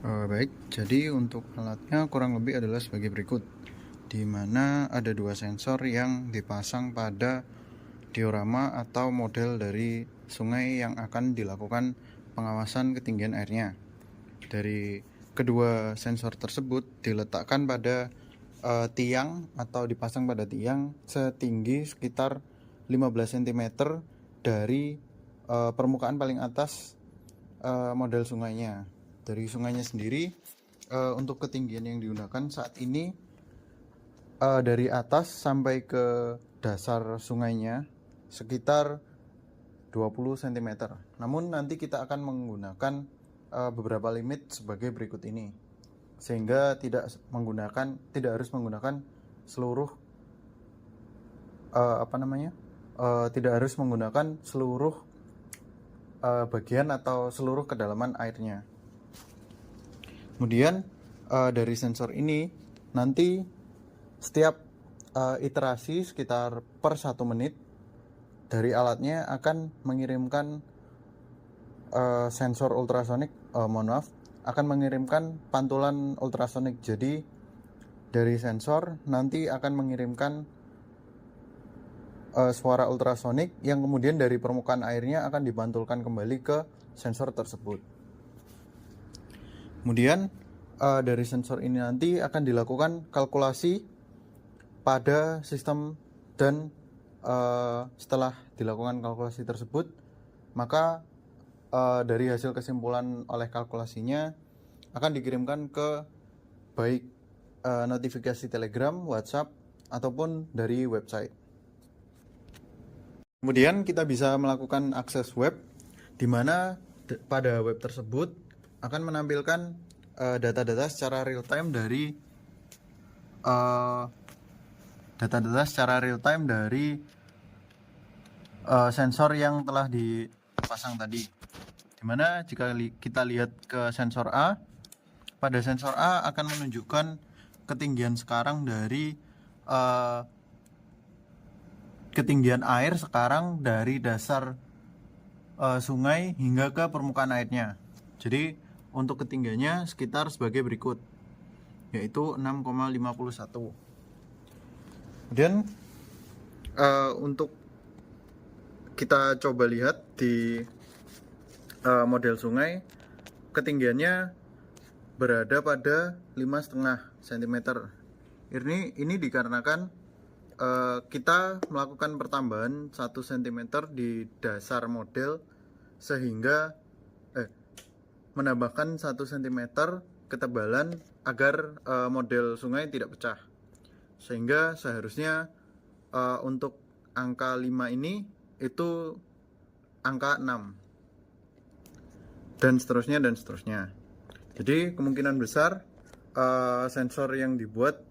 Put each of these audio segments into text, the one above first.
Baik, jadi untuk alatnya kurang lebih adalah sebagai berikut, di mana ada dua sensor yang dipasang pada diorama atau model dari sungai yang akan dilakukan pengawasan ketinggian airnya. Dari kedua sensor tersebut diletakkan pada tiang atau dipasang pada tiang setinggi sekitar 15 cm dari permukaan paling atas model sungainya. Dari sungainya sendiri, untuk ketinggian yang digunakan saat ini dari atas sampai ke dasar sungainya sekitar 20 cm. Namun nanti kita akan menggunakan beberapa limit sebagai berikut ini, sehingga tidak harus menggunakan seluruh tidak harus menggunakan seluruh bagian atau seluruh kedalaman airnya. Kemudian dari sensor ini nanti setiap iterasi sekitar per 1 menit dari alatnya akan mengirimkan sensor ultrasonik, akan mengirimkan pantulan ultrasonik. Jadi dari sensor nanti akan mengirimkan suara ultrasonik yang kemudian dari permukaan airnya akan dipantulkan kembali ke sensor tersebut. Kemudian dari sensor ini nanti akan dilakukan kalkulasi pada sistem, dan setelah dilakukan kalkulasi tersebut, maka dari hasil kesimpulan oleh kalkulasinya akan dikirimkan ke baik notifikasi Telegram, WhatsApp, ataupun dari website. Kemudian kita bisa melakukan akses web, di mana pada web tersebut akan menampilkan data-data secara real time dari sensor yang telah dipasang tadi. Dimana jika kita lihat ke sensor A, pada sensor A akan menunjukkan ketinggian sekarang dari ketinggian air sekarang dari dasar sungai hingga ke permukaan airnya. Jadi untuk ketinggiannya sekitar sebagai berikut, yaitu 6,51. Kemudian untuk kita coba lihat di model sungai, ketinggiannya berada pada 5,5 cm. Ini dikarenakan kita melakukan pertambahan 1 cm di dasar model, sehingga menambahkan 1 cm ketebalan agar model sungai tidak pecah, sehingga seharusnya untuk angka 5 ini itu angka 6, dan seterusnya. Jadi kemungkinan besar sensor yang dibuat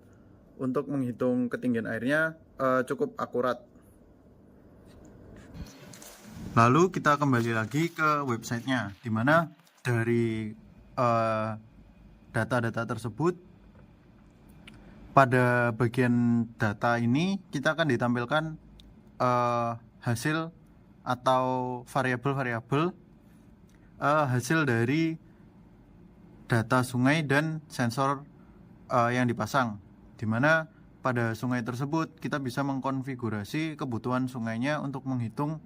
untuk menghitung ketinggian airnya cukup akurat. Lalu kita kembali lagi ke websitenya, di mana dari data-data tersebut, pada bagian data ini kita akan ditampilkan hasil atau variabel-variabel hasil dari data sungai dan sensor yang dipasang, di mana pada sungai tersebut kita bisa mengkonfigurasi kebutuhan sungainya untuk menghitung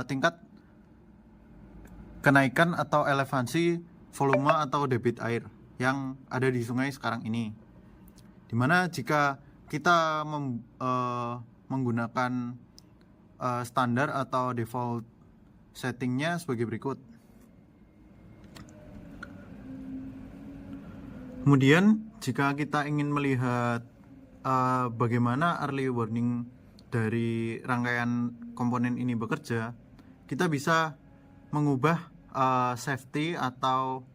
tingkat kenaikan atau elevasi volume atau debit air yang ada di sungai sekarang ini. Dimana jika kita menggunakan standar atau default settingnya sebagai berikut. Kemudian jika kita ingin melihat bagaimana early warning dari rangkaian komponen ini bekerja, kita bisa mengubah safety atau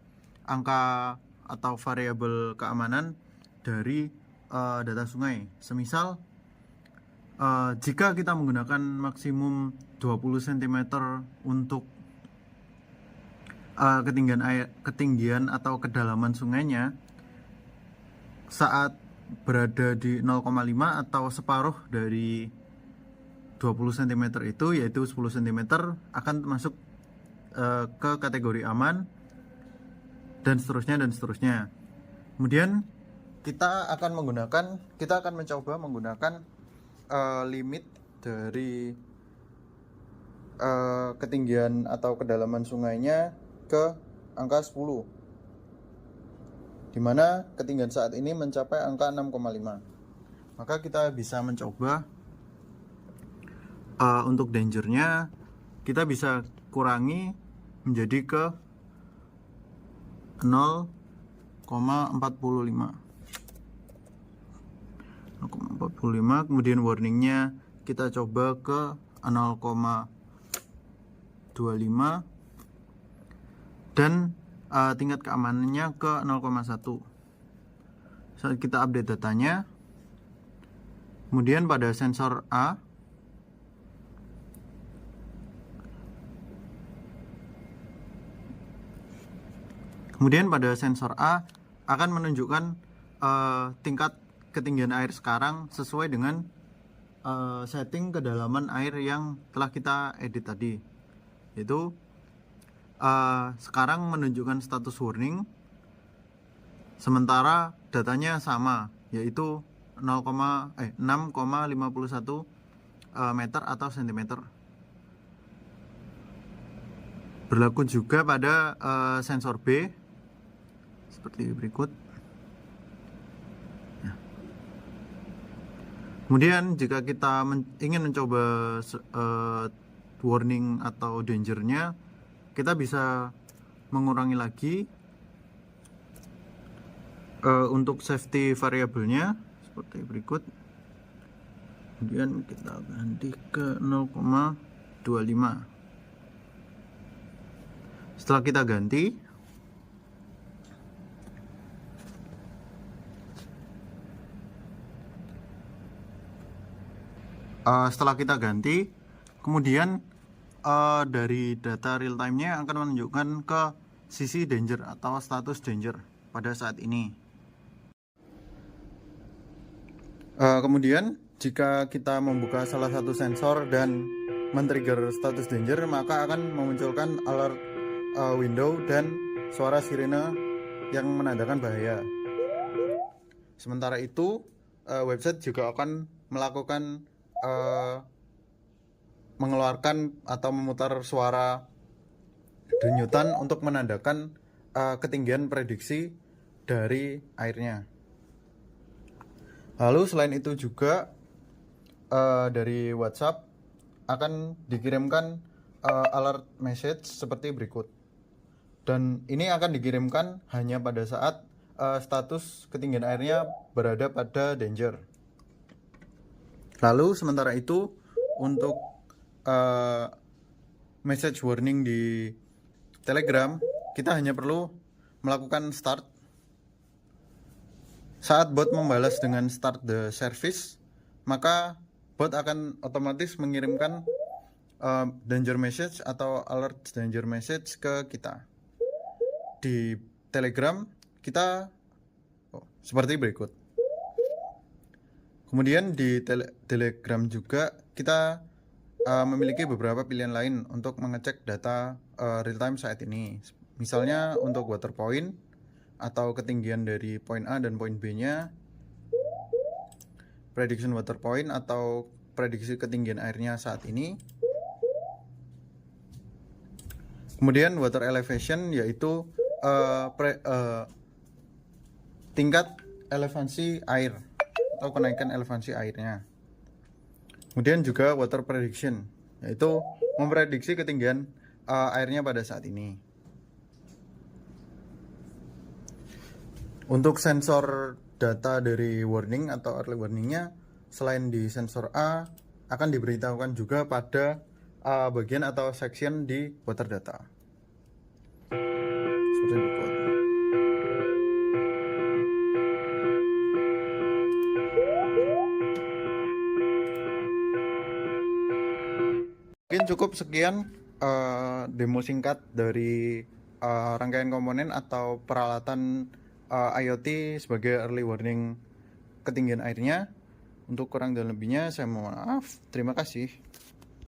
angka atau variabel keamanan dari data sungai. Semisal jika kita menggunakan maksimum 20 cm untuk ketinggian atau kedalaman sungainya, saat berada di 0,5 atau separuh dari 20 cm itu, yaitu 10 cm, akan masuk ke kategori aman. dan seterusnya. Kemudian kita akan mencoba menggunakan limit dari ketinggian atau kedalaman sungainya ke angka 10, dimana ketinggian saat ini mencapai angka 6,5. Maka kita bisa mencoba untuk dangernya kita bisa kurangi menjadi ke 0,45, kemudian warningnya kita coba ke 0,25 dan tingkat keamanannya ke 0,1. Saat kita update datanya, kemudian pada sensor A akan menunjukkan tingkat ketinggian air sekarang sesuai dengan setting kedalaman air yang telah kita edit tadi, yaitu sekarang menunjukkan status warning, sementara datanya sama, yaitu 6,51 meter atau sentimeter. Berlaku juga pada sensor B seperti berikut. Kemudian jika kita ingin mencoba warning atau dangernya, kita bisa mengurangi lagi untuk safety variabelnya seperti berikut. Kemudian kita ganti ke 0,25. Setelah kita ganti, kemudian dari data real time-nya akan menunjukkan ke sisi danger atau status danger pada saat ini. Kemudian jika kita membuka salah satu sensor dan men-trigger status danger, maka akan memunculkan alert window dan suara sirene yang menandakan bahaya. Sementara itu, website juga akan melakukan mengeluarkan atau memutar suara denyutan untuk menandakan ketinggian prediksi dari airnya. Lalu selain itu juga dari WhatsApp akan dikirimkan alert message seperti berikut. Dan ini akan dikirimkan hanya pada saat status ketinggian airnya berada pada danger. Lalu sementara itu untuk message warning di Telegram, kita hanya perlu melakukan start. Saat bot membalas dengan start the service, maka bot akan otomatis mengirimkan danger message atau alert danger message ke kita. Di Telegram kita seperti berikut. Kemudian di Telegram juga kita memiliki beberapa pilihan lain untuk mengecek data real time saat ini. Misalnya untuk water point atau ketinggian dari poin A dan poin B-nya, prediction water point atau prediksi ketinggian airnya saat ini. Kemudian water elevation, yaitu tingkat elevasi air atau kenaikan elevasi airnya. Kemudian juga water prediction, yaitu memprediksi ketinggian airnya pada saat ini. Untuk sensor data dari warning atau early warningnya, selain di sensor A, akan diberitahukan juga pada bagian atau section di water data. Seperti berikut. Mungkin cukup sekian demo singkat dari rangkaian komponen atau peralatan IoT sebagai early warning ketinggian airnya. Untuk kurang dan lebihnya saya mohon maaf. Terima kasih.